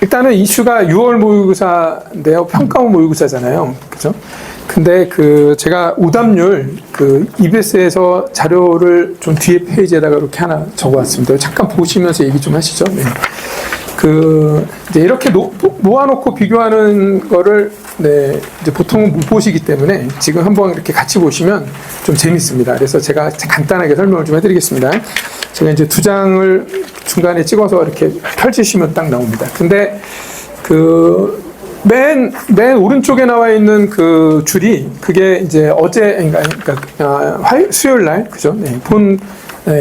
일단은 이슈가 6월 모의고사인데요. 평가원 모의고사잖아요. 그죠? 근데 제가 오답률 EBS에서 자료를 좀 뒤에 페이지에다가 이렇게 하나 적어왔습니다. 잠깐 보시면서 얘기 좀 하시죠. 네. 이제 이렇게 모아놓고 비교하는 거를, 네, 이제 보통은 못 보시기 때문에 지금 한번 이렇게 같이 보시면 좀 재밌습니다. 그래서 제가 간단하게 설명을 좀 해드리겠습니다. 제가 이제 두 장을 중간에 찍어서 이렇게 펼치시면 딱 나옵니다. 근데 맨 오른쪽에 나와 있는 그 줄이 그게 이제 수요일 날, 그죠? 네,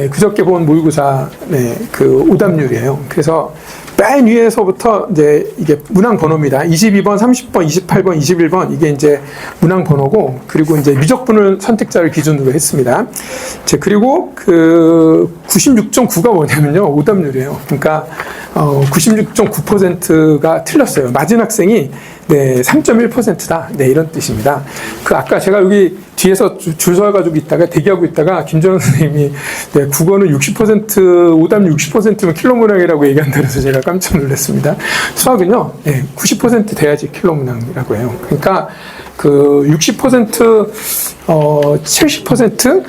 그저께 본 모의고사, 네, 오답률이에요. 그래서 맨 위에서부터 이제 이게 문항 번호입니다. 22번, 30번, 28번, 21번 이게 이제 문항 번호고, 그리고 이제 미적분을 선택자를 기준으로 했습니다. 그리고 96.9가 뭐냐면요, 오답률이에요. 그러니까 96.9%가 틀렸어요. 맞은 학생이, 네, 3.1%다. 네, 이런 뜻입니다. 아까 제가 여기 뒤에서 줄 서가지고 대기하고 있다가 김정은 선생님이, 네, 국어는 60%, 오답률 60%면 킬로문항이라고 얘기한다 그래서 제가 깜짝 놀랐습니다. 수학은요, 네, 90% 돼야지 킬로문항이라고 해요. 그러니까 60%, 70%,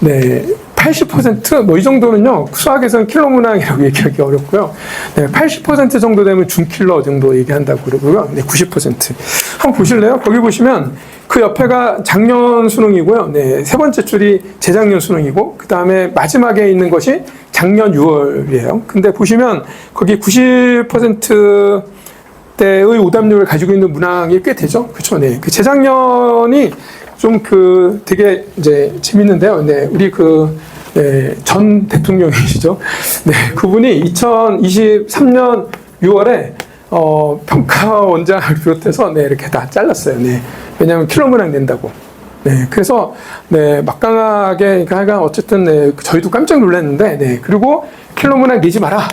네, 80% 뭐 이 정도는요, 수학에서는 킬로문항이라고 얘기하기 어렵고요. 네, 80% 정도 되면 중킬러 정도 얘기한다고 그러고요. 네, 90%. 한번 보실래요? 거기 보시면 그 옆에가 작년 수능이고요. 네, 세 번째 줄이 재작년 수능이고, 그 다음에 마지막에 있는 것이 작년 6월이에요. 근데 보시면 거기 90%대의 오답률을 가지고 있는 문항이 꽤 되죠. 그렇죠? 네, 재작년이 좀 되게 이제 재밌는데요. 네, 우리 네, 전 대통령이시죠. 네, 그분이 2023년 6월에 평가원장을 비롯해서, 네, 이렇게 다 잘랐어요. 네, 왜냐하면 킬로문항 낸다고. 네, 그래서, 네, 막강하게, 그러니까 어쨌든, 네, 저희도 깜짝 놀랐는데, 네, 그리고 킬로문항 내지 마라.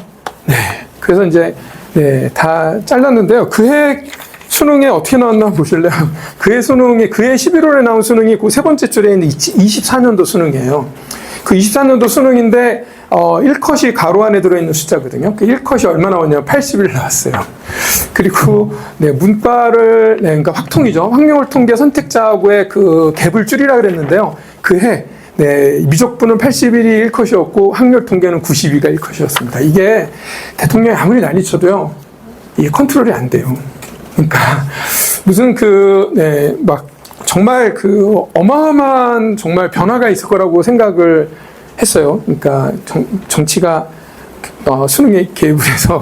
네, 그래서 이제, 네, 다 잘랐는데요. 그해 수능에 어떻게 나왔나 보실래요? 그해 11월에 나온 수능이 그 세 번째 줄에 있는 24년도 수능이에요. 24년도 수능인데, 1컷이 가로 안에 들어있는 숫자거든요. 1컷이 얼마 나왔냐면 80일 나왔어요. 그리고, 네, 문과를, 네, 그러니까 확통이죠. 확률 통계 선택자하고의 갭을 줄이라 그랬는데요. 그해, 네, 미적분은 81이 1컷이었고, 확률 통계는 92가 1컷이었습니다. 이게 대통령이 아무리 난리쳐도요, 이게 컨트롤이 안 돼요. 그러니까, 무슨 네, 정말 어마어마한 정말 변화가 있을 거라고 생각을 했어요. 그러니까 정치가 수능에 개입을 해서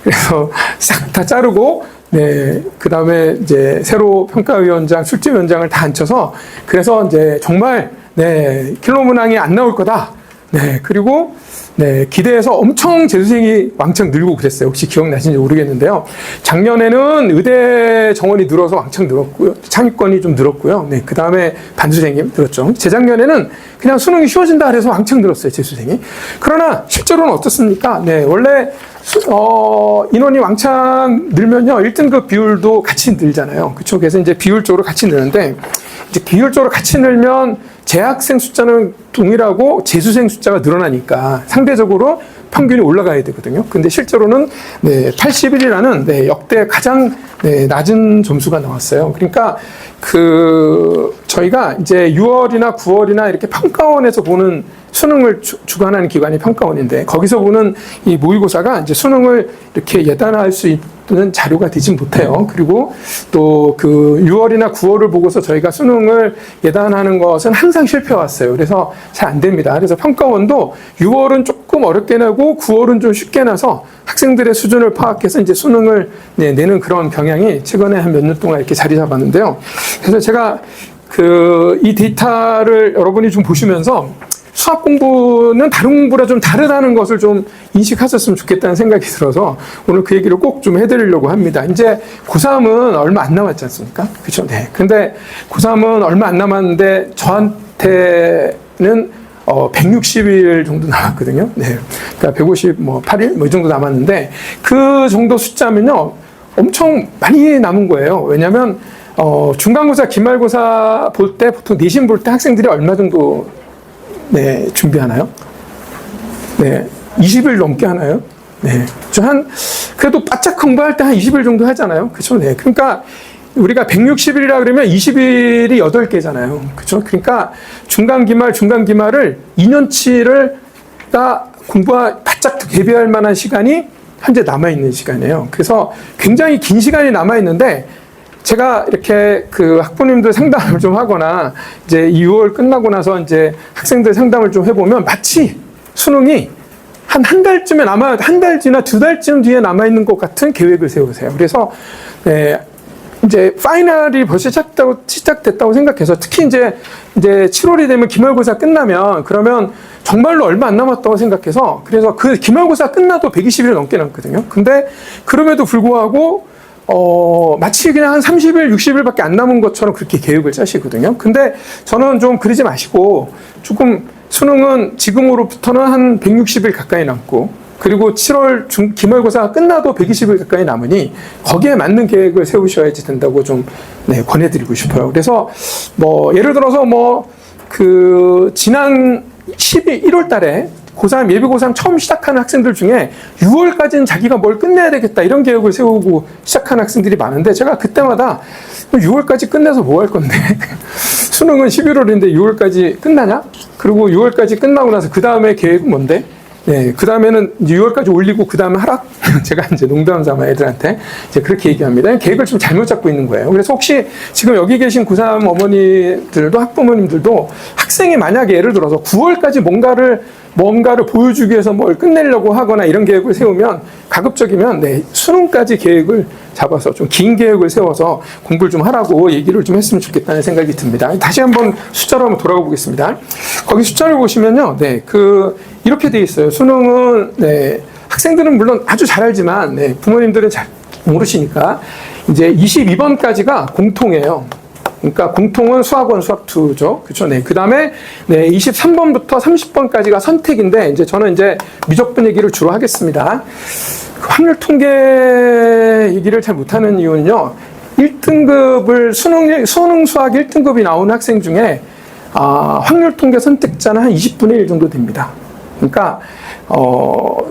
그래서 싹 다 자르고, 네, 그 다음에 이제 새로 평가위원장, 출제위원장을 다 앉혀서, 그래서 이제 정말, 네, 킬로문항이 안 나올 거다. 네, 그리고, 네, 기대해서 엄청 재수생이 왕창 늘고 그랬어요. 혹시 기억나시는지 모르겠는데요. 작년에는 의대 정원이 늘어서 왕창 늘었고요. 창위권이 좀 늘었고요. 네, 그 다음에 반수생이 늘었죠. 재작년에는 그냥 수능이 쉬워진다 그래서 왕창 늘었어요, 재수생이. 그러나 실제로는 어떻습니까? 네, 원래 인원이 왕창 늘면요, 1등급 비율도 같이 늘잖아요. 그쵸? 그래서 이제 비율적으로 같이 늘는데, 이제 비율적으로 같이 늘면 재학생 숫자는 동일하고 재수생 숫자가 늘어나니까 상대적으로 평균이 올라가야 되거든요. 근데 실제로는, 네, 81이라는, 네, 역대 가장, 네, 낮은 점수가 나왔어요. 그러니까 저희가 이제 6월이나 9월이나 이렇게 평가원에서 보는 수능을 주관하는 기관이 평가원인데, 거기서 보는 이 모의고사가 이제 수능을 이렇게 예단할 수 있는 자료가 되진 못해요. 그리고 또 6월이나 9월을 보고서 저희가 수능을 예단하는 것은 항상 실패해왔어요. 그래서 잘 안 됩니다. 그래서 평가원도 6월은 조금 어렵게 내고 9월은 좀 쉽게 나서 학생들의 수준을 파악해서 이제 수능을, 네, 내는 그런 경향이 최근에 한 몇 년 동안 이렇게 자리 잡았는데요. 그래서 제가 이 데이터를 여러분이 좀 보시면서 수학 공부는 다른 공부랑 좀 다르다는 것을 좀 인식하셨으면 좋겠다는 생각이 들어서 오늘 그 얘기를 꼭 좀 해드리려고 합니다. 이제 고3은 얼마 안 남았지 않습니까? 그렇죠? 네. 근데 고3은 얼마 안 남았는데 저한테는 160일 정도 남았거든요. 네. 그러니까 158일 이 정도 남았는데, 그 정도 숫자면요, 엄청 많이 남은 거예요. 왜냐면 중간고사, 기말고사 볼 때, 보통 내신 볼 때 학생들이 얼마 정도, 네, 준비하나요? 네, 20일 넘게 하나요? 네. 그래도 바짝 공부할 때 한 20일 정도 하잖아요. 그렇죠? 네. 그러니까 우리가 160일이라 그러면 20일이 8개잖아요. 그렇죠? 그러니까 중간 기말을 2년치를 바짝 대비할 만한 시간이 현재 남아있는 시간이에요. 그래서 굉장히 긴 시간이 남아있는데, 제가 이렇게 그 학부모님들 상담을 좀 하거나, 이제 6월 끝나고 나서 이제 학생들 상담을 좀 해보면, 마치 수능이 한 달쯤에 한 달 지나 2달쯤 뒤에 남아있는 것 같은 계획을 세우세요. 그래서, 이제 파이널이 벌써 시작됐다고 생각해서, 특히 이제 7월이 되면 기말고사 끝나면, 그러면 정말로 얼마 안 남았다고 생각해서, 그래서 그 기말고사 끝나도 120일 넘게 남거든요. 근데 그럼에도 불구하고 마치 그냥 한 30일, 60일밖에 안 남은 것처럼 그렇게 계획을 짜시거든요. 근데 저는 좀 그러지 마시고, 조금 수능은 지금으로부터는 한 160일 가까이 남고, 그리고 7월 기말고사가 끝나도 120일 가까이 남으니 거기에 맞는 계획을 세우셔야지 된다고 좀 권해드리고 싶어요. 그래서 예를 들어서 지난 1월 달에 고3 예비고3 처음 시작하는 학생들 중에 6월까지는 자기가 뭘 끝내야 되겠다 이런 계획을 세우고 시작하는 학생들이 많은데, 제가 그때마다 6월까지 끝내서 뭐 할 건데 수능은 11월인데 6월까지 끝나냐? 그리고 6월까지 끝나고 나서 그 다음에 계획은 뭔데? 네, 그 다음에는 6월까지 올리고 그 다음에 하락? 제가 이제 농담 삼아 애들한테 이제 그렇게 얘기합니다. 계획을 좀 잘못 잡고 있는 거예요. 그래서 혹시 지금 여기 계신 고3 어머니들도 학부모님들도 학생이 만약에 예를 들어서 9월까지 뭔가를 보여주기 위해서 뭘 끝내려고 하거나 이런 계획을 세우면 가급적이면 수능까지 계획을 잡아서 좀 긴 계획을 세워서 공부를 좀 하라고 얘기를 좀 했으면 좋겠다는 생각이 듭니다. 다시 한번 숫자로 한번 돌아가 보겠습니다. 거기 숫자를 보시면요. 이렇게 돼 있어요. 수능은 학생들은 물론 아주 잘 알지만 부모님들은 잘 모르시니까 이제 22번까지가 공통이에요. 그러니까 공통은 수학원, 수학2죠. 그렇죠. 그 다음에 23번부터 30번까지가 선택인데, 이제 저는 미적분 얘기를 주로 하겠습니다. 확률 통계 얘기를 잘 못하는 이유는요, 1등급을 수능 수학 1등급이 나오는 학생 중에 확률 통계 선택자는 한 20분의 1 정도 됩니다. 그러니까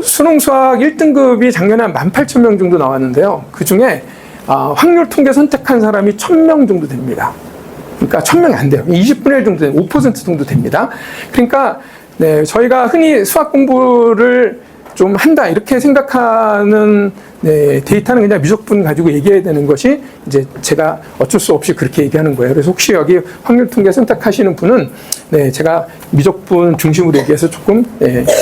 수능 수학 1등급이 작년에 한 18,000명 정도 나왔는데요. 그 중에 확률 통계 선택한 사람이 1,000명 정도 됩니다. 그러니까 1,000명이 안 돼요. 20분의 1 정도 되면 5% 정도 됩니다. 그러니까 저희가 흔히 수학 공부를 좀 한다 이렇게 생각하는 데이터는 그냥 미적분 가지고 얘기해야 되는 것이 이제 제가 어쩔 수 없이 그렇게 얘기하는 거예요. 그래서 혹시 여기 확률 통계 선택하시는 분은 제가 미적분 중심으로 얘기해서 조금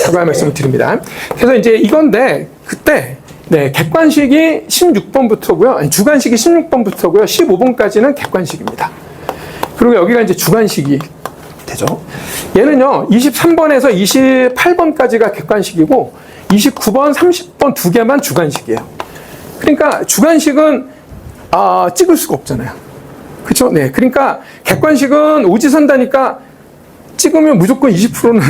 사과의 말씀을 드립니다. 그래서 이제 이건데 그때 객관식이 16번부터고요. 주관식이 16번부터고요. 15번까지는 객관식입니다. 그리고 여기가 이제 주관식이 되죠. 얘는요, 23번에서 28번까지가 객관식이고, 29번, 30번 두 개만 주관식이에요. 그러니까 주관식은 찍을 수가 없잖아요. 그렇죠? 그러니까 객관식은 오지선다니까 찍으면 무조건 20%는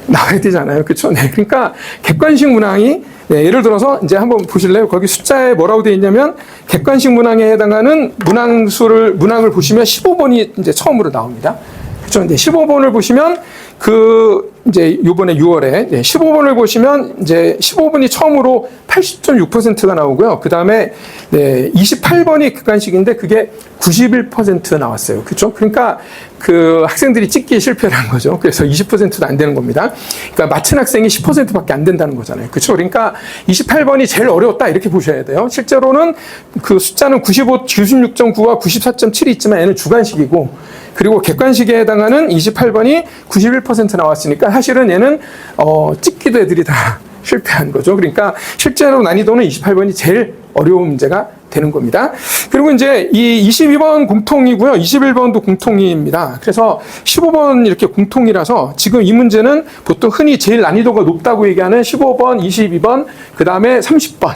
나와야 되잖아요. 그렇죠? 그러니까 객관식 문항이 예를 들어서 이제 한번 보실래요? 거기 숫자에 뭐라고 되어 있냐면 객관식 문항에 해당하는 문항을 보시면 15번이 이제 처음으로 나옵니다. 그렇죠? 15번을 보시면 이제 요번에 6월에 15번을 보시면 이제 15번이 처음으로 80.6%가 나오고요. 그 다음에 28번이 객관식인데 그게 91% 나왔어요. 그렇죠? 그러니까 그 학생들이 찍기에 실패를 한 거죠. 그래서 20%도 안 되는 겁니다. 그러니까 맞춘 학생이 10%밖에 안 된다는 거잖아요. 그렇죠? 그러니까 28번이 제일 어려웠다 이렇게 보셔야 돼요. 실제로는 그 숫자는 96.9와 94.7이 있지만 얘는 주관식이고, 그리고 객관식에 해당하는 28번이 91% 나왔으니까 사실은 얘는 찍기도 애들이 다 실패한 거죠. 그러니까 실제로 난이도는 28번이 제일 어려운 문제가 되는 겁니다. 그리고 이제 이 22번 공통이고요. 21번도 공통입니다. 그래서 15번 이렇게 공통이라서 지금 이 문제는 보통 흔히 제일 난이도가 높다고 얘기하는 15번, 22번, 그 다음에 30번.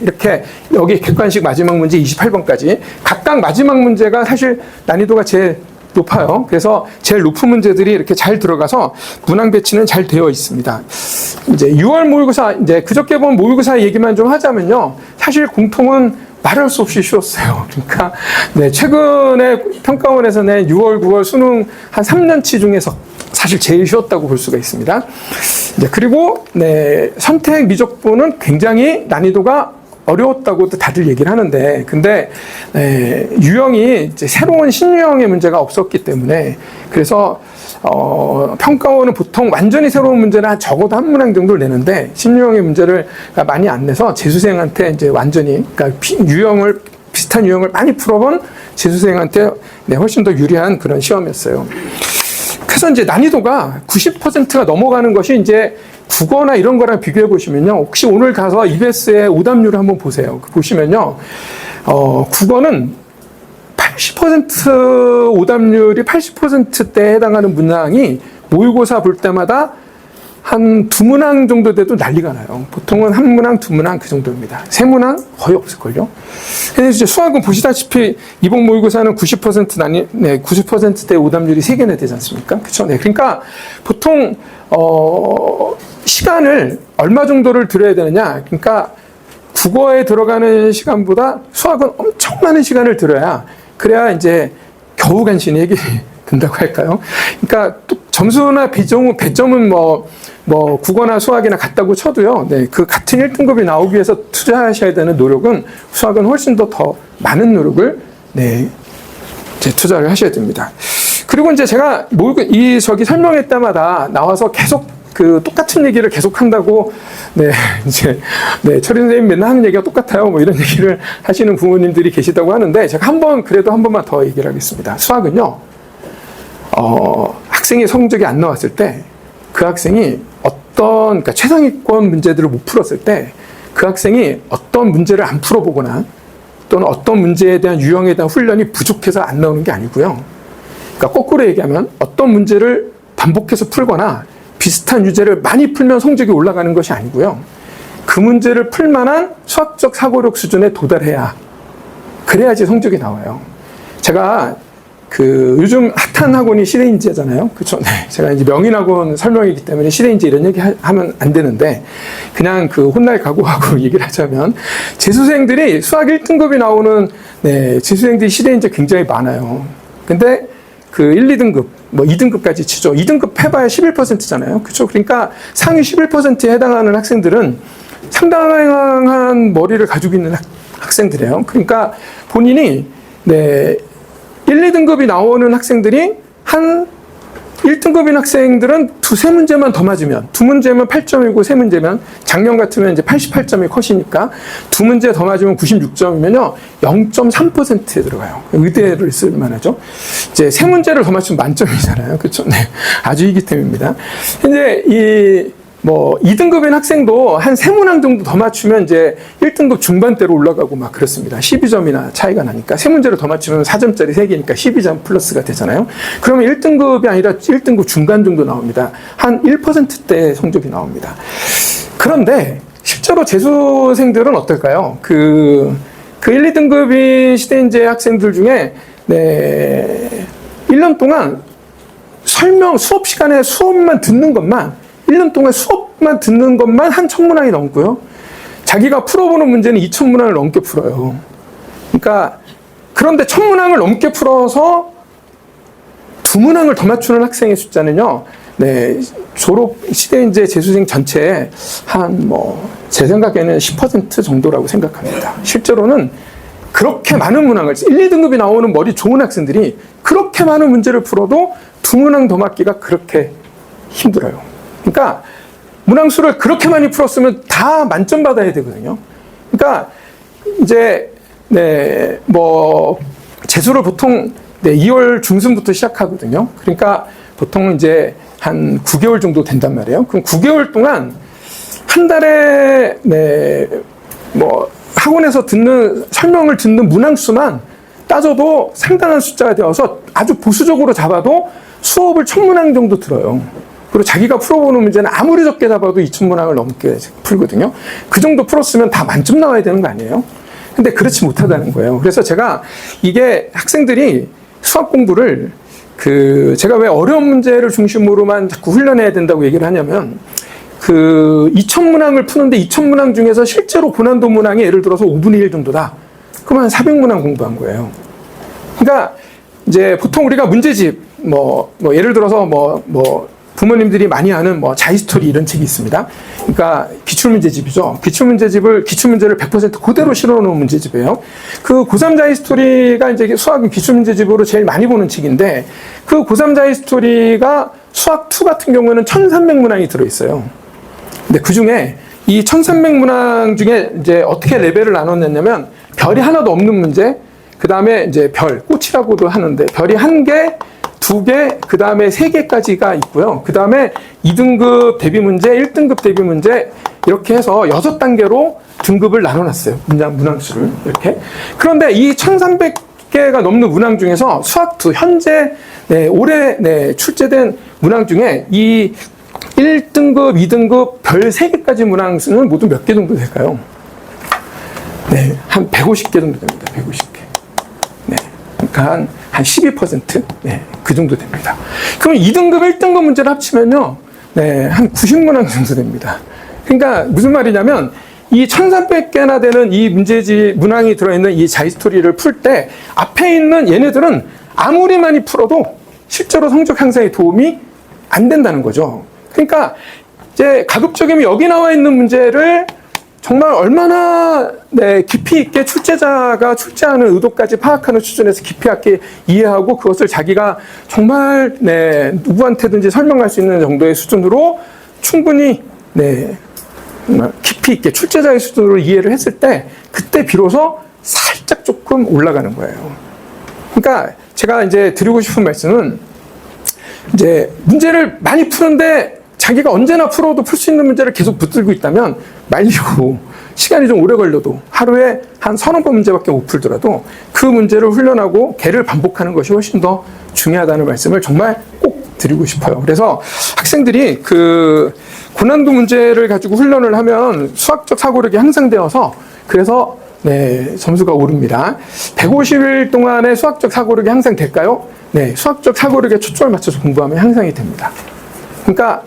이렇게 여기 객관식 마지막 문제 28번까지 각각 마지막 문제가 사실 난이도가 제일 높아요. 그래서 제일 높은 문제들이 이렇게 잘 들어가서 문항 배치는 잘 되어 있습니다. 이제 6월 모의고사, 이제 그저께 본 모의고사 얘기만 좀 하자면요. 사실 공통은 말할 수 없이 쉬웠어요. 그러니까, 최근에 평가원에서 낸 6월, 9월 수능 한 3년치 중에서 사실 제일 쉬웠다고 볼 수가 있습니다. 이제 그리고 선택 미적분은 굉장히 난이도가 어려웠다고도 다들 얘기를 하는데, 근데 유형이 이제 새로운 신유형의 문제가 없었기 때문에, 그래서 평가원은 보통 완전히 새로운 문제는 적어도 한 문항 정도를 내는데, 신유형의 문제를 많이 안 내서 재수생한테 이제 완전히, 그러니까 비슷한 유형을 많이 풀어본 재수생한테 훨씬 더 유리한 그런 시험이었어요. 그래서 이제 난이도가 90%가 넘어가는 것이 이제 국어나 이런 거랑 비교해 보시면요. 혹시 오늘 가서 EBS의 오답률을 한번 보세요. 보시면요. 국어는 80% 오답률이 80%대에 해당하는 문항이 모의고사 볼 때마다 한 2문항 정도 돼도 난리가 나요. 보통은 1문항, 2문항 그 정도입니다. 3문항 거의 없을걸요. 근데 이제 수학은 보시다시피 이번 모의고사는 90%대 오답률이 3개나 되지 않습니까? 그렇죠? 네. 그러니까 보통 시간을 얼마 정도를 들여야 되느냐? 그러니까 국어에 들어가는 시간보다 수학은 엄청 많은 시간을 들여야, 그래야 이제 겨우 간신히 해결이 된다고 할까요? 그러니까 또 점수나 배점은 뭐 국어나 수학이나 같다고 쳐도요. 그 같은 1등급이 나오기 위해서 투자하셔야 되는 노력은 수학은 훨씬 더 많은 노력을 이제 투자를 하셔야 됩니다. 그리고 이제 제가 설명회 때마다 나와서 계속 그 똑같은 얘기를 계속 한다고, 철인 선생님 맨날 하는 얘기가 똑같아요. 뭐 이런 얘기를 하시는 부모님들이 계시다고 하는데, 제가 그래도 한 번만 더 얘기를 하겠습니다. 수학은요, 학생이 성적이 안 나왔을 때, 그 학생이 그러니까 최상위권 문제들을 못 풀었을 때, 그 학생이 어떤 문제를 안 풀어보거나, 또는 어떤 문제에 대한 유형에 대한 훈련이 부족해서 안 나오는 게 아니고요. 그러니까 거꾸로 얘기하면 어떤 문제를 반복해서 풀거나, 비슷한 유제를 많이 풀면 성적이 올라가는 것이 아니고요. 그 문제를 풀 만한 수학적 사고력 수준에 도달해야, 그래야지 성적이 나와요. 제가 요즘 핫한 학원이 시대인지잖아요. 그렇죠? 제가 이제 명인학원 설명이기 때문에 시대인지 이런 얘기 하면 안 되는데, 그냥 혼날 각오하고 얘기를 하자면, 재수생들이 수학 1등급이 나오는 재수생들이 시대인지 굉장히 많아요. 근데 1, 2등급, 2등급까지 치죠. 2등급 해봐야 11%잖아요. 그렇죠? 그러니까 상위 11%에 해당하는 학생들은 상당한 머리를 가지고 있는 학생들이에요. 그러니까 본인이 1, 2등급이 나오는 학생들이 1등급인 학생들은 2-3문제만 더 맞으면, 2문제면 8점이고 3문제면, 작년 같으면 이제 88점이 컷이니까 2문제 더 맞으면 96점이면요 0.3%에 들어가요. 의대를 쓸만하죠. 이제 3문제를 더 맞추면 만점이잖아요. 그렇죠? 아주 희귀템입니다. 현재 2등급인 학생도 한 3문항 정도 더 맞추면 이제 1등급 중반대로 올라가고 막 그렇습니다. 12점이나 차이가 나니까. 3문제를 더 맞추면 4점짜리 3개니까 12점 플러스가 되잖아요. 그러면 1등급이 아니라 1등급 중간 정도 나옵니다. 한 1%대 성적이 나옵니다. 그런데 실제로 재수생들은 어떨까요? 1, 2등급인 시대인재 학생들 중에 1년 동안 수업 시간에 수업만 듣는 것만 1년 동안 수업만 듣는 것만 한 1000문항이 넘고요. 자기가 풀어보는 문제는 2000문항을 넘게 풀어요. 그러니까, 그런데 1000문항을 넘게 풀어서 2문항을 더 맞추는 학생의 숫자는요, 졸업 시대인재 재수생 전체에 제 생각에는 10% 정도라고 생각합니다. 실제로는 그렇게 많은 문항을, 1, 2등급이 나오는 머리 좋은 학생들이 그렇게 많은 문제를 풀어도 2문항 더 맞기가 그렇게 힘들어요. 그러니까 문항수를 그렇게 많이 풀었으면 다 만점 받아야 되거든요. 그러니까 이제 재수를 보통 2월 중순부터 시작하거든요. 그러니까 보통 이제 한 9개월 정도 된단 말이에요. 그럼 9개월 동안 한 달에 학원에서 설명을 듣는 문항수만 따져도 상당한 숫자가 되어서 아주 보수적으로 잡아도 수업을 1000문항 정도 들어요. 그리고 자기가 풀어보는 문제는 아무리 적게 잡아도 2000문항을 넘게 풀거든요. 그 정도 풀었으면 다 만점 나와야 되는 거 아니에요? 근데 그렇지 못하다는 거예요. 그래서 제가 이게 학생들이 수학 공부를 제가 왜 어려운 문제를 중심으로만 자꾸 훈련해야 된다고 얘기를 하냐면 2000문항을 푸는데 2000문항 중에서 실제로 고난도 문항이 예를 들어서 5분의 1 정도다. 그러면 400문항 공부한 거예요. 그러니까 이제 보통 우리가 문제집 예를 들어서 부모님들이 많이 아는 자이스토리 이런 책이 있습니다. 그러니까 기출문제집이죠. 기출문제를 100% 그대로 실어놓은 문제집이에요. 그 고3 자이스토리가 이제 수학 기출문제집으로 제일 많이 보는 책인데, 그 고3 자이스토리가 수학 2 같은 경우에는 1300문항이 들어있어요. 근데 그 중에 이 1300문항 중에 이제 어떻게 레벨을 나눴냐면, 별이 하나도 없는 문제, 그 다음에 이제 꽃이라고도 하는데, 별이 1개, 2개, 그 다음에 3개까지가 있고요. 그 다음에 2등급 대비 문제, 1등급 대비 문제, 이렇게 해서 6단계로 등급을 나눠놨어요. 문항수를. 이렇게. 그런데 이 1300개가 넘는 문항 중에서 수학2, 현재, 올해, 출제된 문항 중에 이 1등급, 2등급, 별 3개까지 문항수는 모두 몇 개 정도 될까요? 한 150개 정도 됩니다. 150개. 그러니까 한 12%? 그 정도 됩니다. 그럼 2등급, 1등급 문제를 합치면요, 한 90문항 정도 됩니다. 그러니까 무슨 말이냐면, 이 1300개나 되는 이 문항이 들어있는 이 자이스토리를 풀 때, 앞에 있는 얘네들은 아무리 많이 풀어도 실제로 성적 향상에 도움이 안 된다는 거죠. 그러니까 이제 가급적이면 여기 나와 있는 문제를 정말 얼마나 깊이 있게 출제자가 출제하는 의도까지 파악하는 수준에서 깊이 있게 이해하고 그것을 자기가 정말 누구한테든지 설명할 수 있는 정도의 수준으로 충분히 깊이 있게 출제자의 수준으로 이해를 했을 때, 그때 비로소 살짝 조금 올라가는 거예요. 그러니까 제가 이제 드리고 싶은 말씀은, 이제 문제를 많이 푸는데 자기가 언제나 풀어도 풀 수 있는 문제를 계속 붙들고 있다면 말리고, 시간이 좀 오래 걸려도 하루에 한 30번 문제밖에 못 풀더라도 그 문제를 훈련하고 걔를 반복하는 것이 훨씬 더 중요하다는 말씀을 정말 꼭 드리고 싶어요. 그래서 학생들이 그 고난도 문제를 가지고 훈련을 하면 수학적 사고력이 향상되어서, 그래서 점수가 오릅니다. 150일 동안의 수학적 사고력이 향상될까요? 수학적 사고력에 초점을 맞춰서 공부하면 향상이 됩니다. 그러니까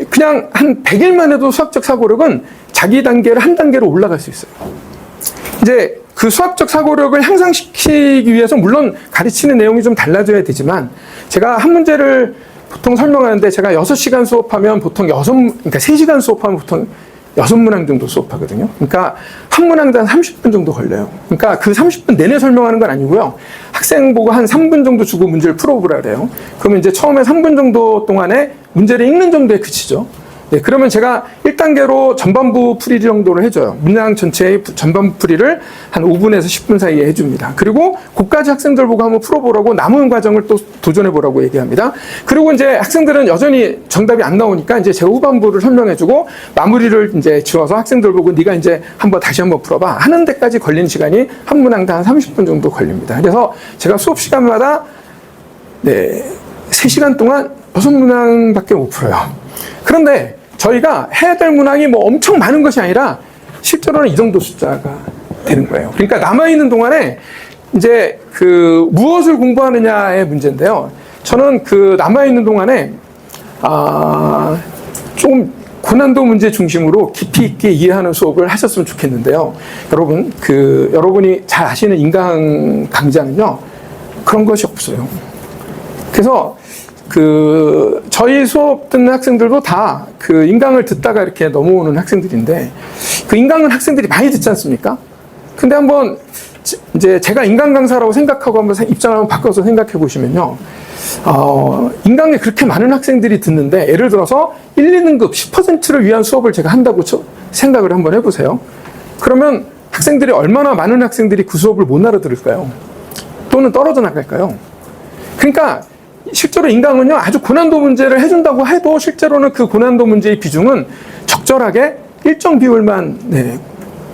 그냥 한 100일만 해도 수학적 사고력은 자기 단계를 한 단계로 올라갈 수 있어요. 이제 그 수학적 사고력을 향상시키기 위해서 물론 가르치는 내용이 좀 달라져야 되지만, 제가 한 문제를 보통 설명하는데, 제가 6시간 수업하면 보통 그러니까 3시간 수업하면 보통 6문항 정도 수업하거든요. 그러니까 한 문항당 30분 정도 걸려요. 그러니까 그 30분 내내 설명하는 건 아니고요. 학생 보고 한 3분 정도 주고 문제를 풀어보라 그래요. 그러면 이제 처음에 3분 정도 동안에 문제를 읽는 정도에 그치죠. 그러면 제가 1단계로 전반부 풀이 정도를 해줘요. 문장 전체의 전반부 풀이를 한 5분에서 10분 사이에 해줍니다. 그리고 그까지 학생들 보고 한번 풀어보라고 남은 과정을 또 도전해보라고 얘기합니다. 그리고 이제 학생들은 여전히 정답이 안 나오니까 이제 제가 후반부를 설명해주고 마무리를 이제 지어서 학생들 보고 네가 이제 다시 한번 풀어봐 하는 데까지 걸리는 시간이 한 문항당 한 30분 정도 걸립니다. 그래서 제가 수업 시간마다 3시간 동안 6문항밖에 못 풀어요. 그런데 저희가 해야 될 문항이 엄청 많은 것이 아니라 실제로는 이 정도 숫자가 되는 거예요. 그러니까 남아있는 동안에 이제 그 무엇을 공부하느냐의 문제인데요. 저는 그 남아있는 동안에 좀 고난도 문제 중심으로 깊이 있게 이해하는 수업을 하셨으면 좋겠는데요. 여러분이 잘 아시는 인강 강좌는요, 그런 것이 없어요. 그래서 저희 수업 듣는 학생들도 다 그 인강을 듣다가 이렇게 넘어오는 학생들인데, 그 인강은 학생들이 많이 듣지 않습니까? 근데 한번 이제 제가 인강 강사라고 생각하고 한번 입장을 한번 바꿔서 생각해 보시면요. 인강에 그렇게 많은 학생들이 듣는데, 예를 들어서 1, 2등급 10%를 위한 수업을 제가 한다고 생각을 한번 해보세요. 그러면 학생들이 얼마나 많은 학생들이 그 수업을 못 알아들을까요? 또는 떨어져 나갈까요? 그러니까 실제로 인강은요, 아주 고난도 문제를 해준다고 해도 실제로는 그 고난도 문제의 비중은 적절하게 일정 비율만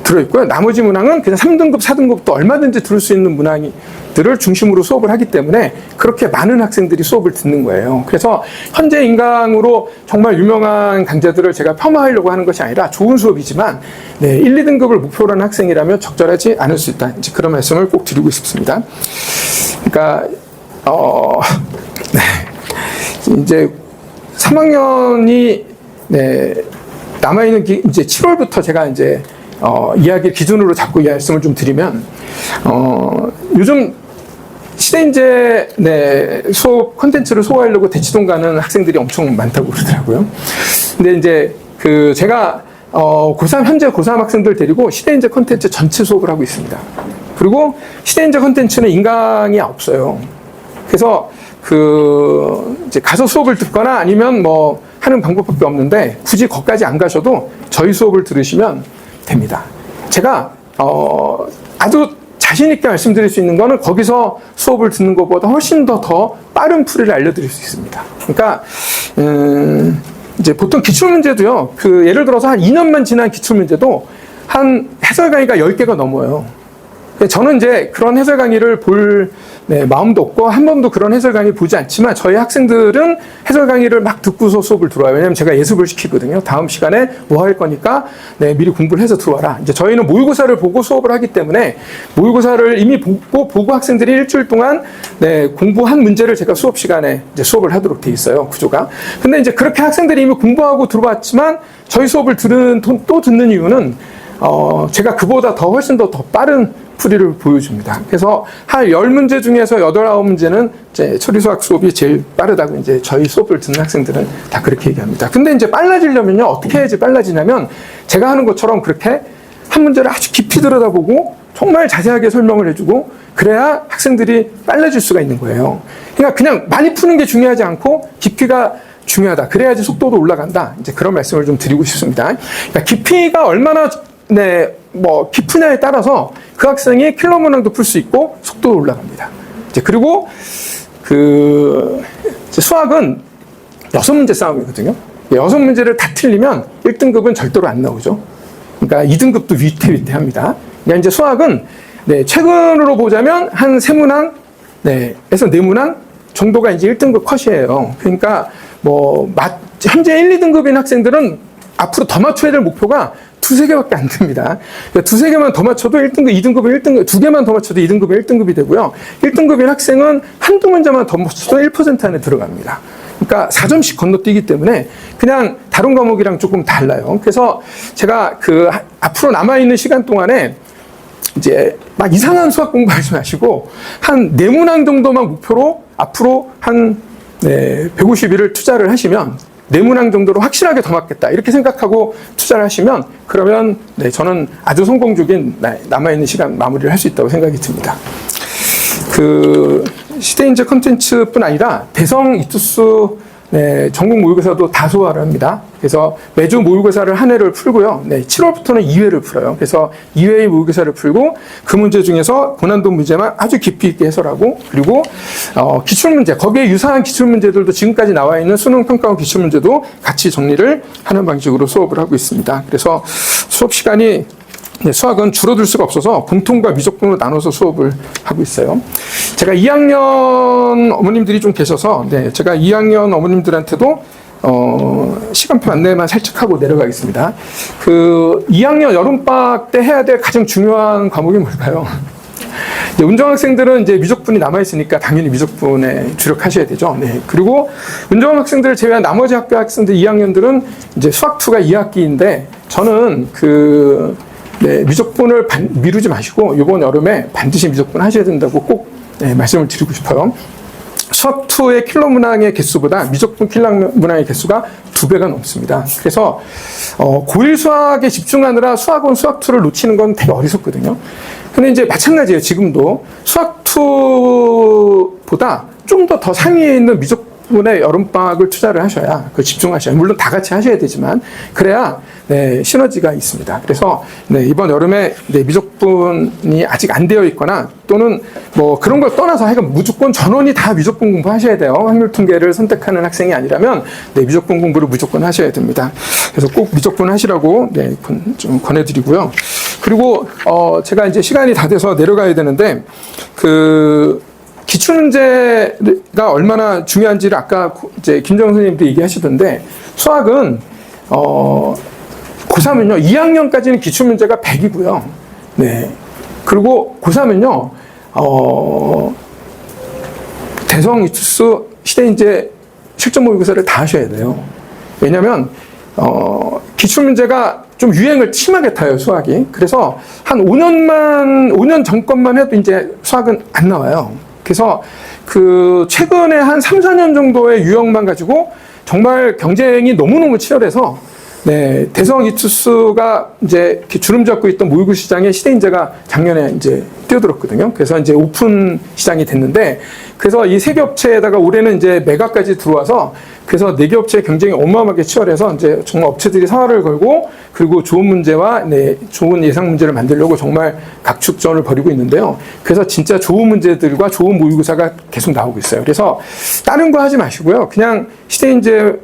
들어있고요. 나머지 문항은 그냥 3등급, 4등급도 얼마든지 들을 수 있는 문항들을 중심으로 수업을 하기 때문에 그렇게 많은 학생들이 수업을 듣는 거예요. 그래서 현재 인강으로 정말 유명한 강좌들을 제가 폄하하려고 하는 것이 아니라 좋은 수업이지만 1, 2등급을 목표로 하는 학생이라면 적절하지 않을 수 있다. 이제 그런 말씀을 꼭 드리고 싶습니다. 그러니까 이제 3학년이 남아있는 이제 7월부터 제가 이제 이야기 기준으로 잡고 이 말씀을 좀 드리면, 요즘 시대인재 수업 콘텐츠를 소화하려고 대치동 가는 학생들이 엄청 많다고 그러더라고요. 근데 이제 제가 고3 현재 고3 학생들 데리고 시대인재 콘텐츠 전체 수업을 하고 있습니다. 그리고 시대인재 콘텐츠는 인강이 없어요. 그래서 이제 가서 수업을 듣거나 아니면 뭐 하는 방법밖에 없는데 굳이 거기까지 안 가셔도 저희 수업을 들으시면 됩니다. 제가 아주 자신 있게 말씀드릴 수 있는 거는 거기서 수업을 듣는 것보다 훨씬 더 빠른 풀이를 알려드릴 수 있습니다. 그러니까 이제 보통 기출문제도요. 예를 들어서 한 2년만 지난 기출문제도 한 해설 강의가 10개가 넘어요. 저는 이제 그런 해설 강의를 볼 마음도 없고 한 번도 그런 해설 강의 보지 않지만 저희 학생들은 해설 강의를 막 듣고서 수업을 들어와요. 왜냐하면 제가 예습을 시키거든요. 다음 시간에 뭐 할 거니까 미리 공부를 해서 들어와라. 이제 저희는 모의고사를 보고 수업을 하기 때문에 모의고사를 이미 보고 학생들이 일주일 동안 공부한 문제를 제가 수업 시간에 이제 수업을 하도록 돼 있어요. 구조가. 근데 이제 그렇게 학생들이 이미 공부하고 들어왔지만 저희 수업을 또 듣는 이유는 제가 그보다 훨씬 더 빠른 풀이를 보여줍니다. 그래서 한 10문제 중에서 8, 9문제는 이제 처리수학 수업이 제일 빠르다고 이제 저희 수업을 듣는 학생들은 다 그렇게 얘기합니다. 근데 이제 빨라지려면요, 어떻게 해야지 빨라지냐면 제가 하는 것처럼 그렇게 한 문제를 아주 깊이 들여다보고 정말 자세하게 설명을 해주고 그래야 학생들이 빨라질 수가 있는 거예요. 그러니까 그냥 많이 푸는 게 중요하지 않고 깊이가 중요하다. 그래야지 속도도 올라간다. 이제 그런 말씀을 좀 드리고 싶습니다. 그러니까 깊이가 얼마나 깊으냐에 따라서 그 학생이 킬러 문항도 풀 수 있고 속도도 올라갑니다. 이제 그리고 수학은 6문제 싸움이거든요. 6문제를 다 틀리면 1등급은 절대로 안 나오죠. 그러니까 2등급도 위태위태합니다. 그러니까 이제 수학은 최근으로 보자면 한 3문항, 에서 4문항 정도가 이제 1등급 컷이에요. 그러니까 현재 1, 2등급인 학생들은 앞으로 더 맞춰야 될 목표가 2-3개밖에 안 됩니다. 그러니까 2-3개만 더 맞춰도 1등급, 2등급이 1등급, 2개만 더 맞춰도 2등급이 1등급이 되고요. 1등급인 학생은 한두 문제만 더 맞춰도 1% 안에 들어갑니다. 그러니까 4점씩 건너뛰기 때문에 그냥 다른 과목이랑 조금 달라요. 그래서 제가 앞으로 남아있는 시간 동안에 이제 막 이상한 수학 공부하지 마시고 한 4문항 정도만 목표로 앞으로 한 150일을 투자를 하시면 4문항 정도로 확실하게 더 맞겠다 이렇게 생각하고 투자를 하시면 그러면 저는 아주 성공적인 남아있는 시간 마무리를 할 수 있다고 생각이 듭니다. 시대인재 콘텐츠뿐 아니라 대성 이투스 전국 모의고사도 다 소화를 합니다. 그래서 매주 모의고사를 한 회를 풀고요. 7월부터는 2회를 풀어요. 그래서 2회의 모의고사를 풀고 그 문제 중에서 고난도 문제만 아주 깊이 있게 해설하고 그리고 기출문제, 거기에 유사한 기출문제들도 지금까지 나와 있는 수능 평가원 기출문제도 같이 정리를 하는 방식으로 수업을 하고 있습니다. 그래서 수업 시간이 수학은 줄어들 수가 없어서 공통과 미적분으로 나눠서 수업을 하고 있어요. 제가 2학년 어머님들이 좀 계셔서 제가 2학년 어머님들한테도 시간표 안내만 살짝 하고 내려가겠습니다. 2학년 여름방학 때 해야 될 가장 중요한 과목이 뭘까요? 운정학생들은 이제 미적분이 남아있으니까 당연히 미적분에 주력하셔야 되죠. 그리고 운정학생들을 제외한 나머지 학교 학생들 2학년들은 이제 수학2가 2학기인데 저는 미적분을 미루지 마시고 이번 여름에 반드시 미적분 하셔야 된다고 꼭 말씀을 드리고 싶어요. 수학2의 킬러 문항의 개수보다 미적분 킬러 문항의 개수가 2배가 넘습니다. 그래서 고1 수학에 집중하느라 수학원 수학2를 놓치는 건 되게 어리석거든요. 근데 이제 마찬가지예요. 지금도 수학2보다 좀 더 상위에 있는 미적분의 여름방학을 투자를 하셔야 집중하셔야 물론 다 같이 하셔야 되지만 그래야 시너지가 있습니다. 그래서 이번 여름에 미적분이 아직 안 되어 있거나 또는 그런 걸 떠나서 하여간 무조건 전원이 다 미적분 공부하셔야 돼요. 확률 통계를 선택하는 학생이 아니라면 미적분 공부를 무조건 하셔야 됩니다. 그래서 꼭 미적분 하시라고 좀 권해드리고요. 그리고 제가 이제 시간이 다 돼서 내려가야 되는데 기출문제가 얼마나 중요한지를 아까 이제 김정은 선생님도 얘기하시던데 수학은 고3은요 2학년까지는 기출문제가 100이고요. 그리고 고3은요 대성 이투스 시대인재 실전 모의고사를 다 하셔야 돼요. 왜냐하면 기출문제가 좀 유행을 심하게 타요, 수학이. 그래서 한 5년 전것만 해도 이제 수학은 안 나와요. 그래서 그 최근에 한 3, 4년 정도의 유형만 가지고 정말 경쟁이 너무너무 치열해서 네, 대성 이투스가 이제 이렇게 주름 잡고 있던 모의고 시장에 시대인재가 작년에 이제 뛰어들었거든요. 그래서 이제 오픈 시장이 됐는데, 그래서 이 세 개 업체에다가 올해는 이제 매각까지 들어와서, 그래서 네 개 업체의 경쟁이 어마어마하게 치열해서 이제 정말 업체들이 사활을 걸고, 그리고 좋은 문제와 네, 좋은 예상 문제를 만들려고 정말 각축전을 벌이고 있는데요. 그래서 진짜 좋은 문제들과 좋은 모의고사가 계속 나오고 있어요. 그래서 다른 거 하지 마시고요. 그냥 시대인재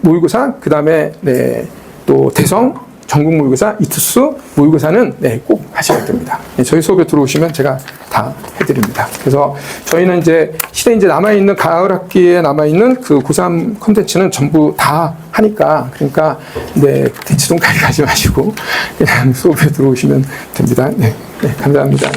모의고사, 그 다음에 네, 또 대성, 전국 모의고사, 이투스 모의고사는 네, 꼭 하셔야 됩니다. 네, 저희 수업에 들어오시면 제가 다 해드립니다. 그래서 저희는 이제 시대인재 남아있는 가을 학기에 남아있는 그 고3 콘텐츠는 전부 다 하니까, 그러니까 네, 대치동 가지 마시고 그냥 수업에 들어오시면 됩니다. 네, 네, 감사합니다.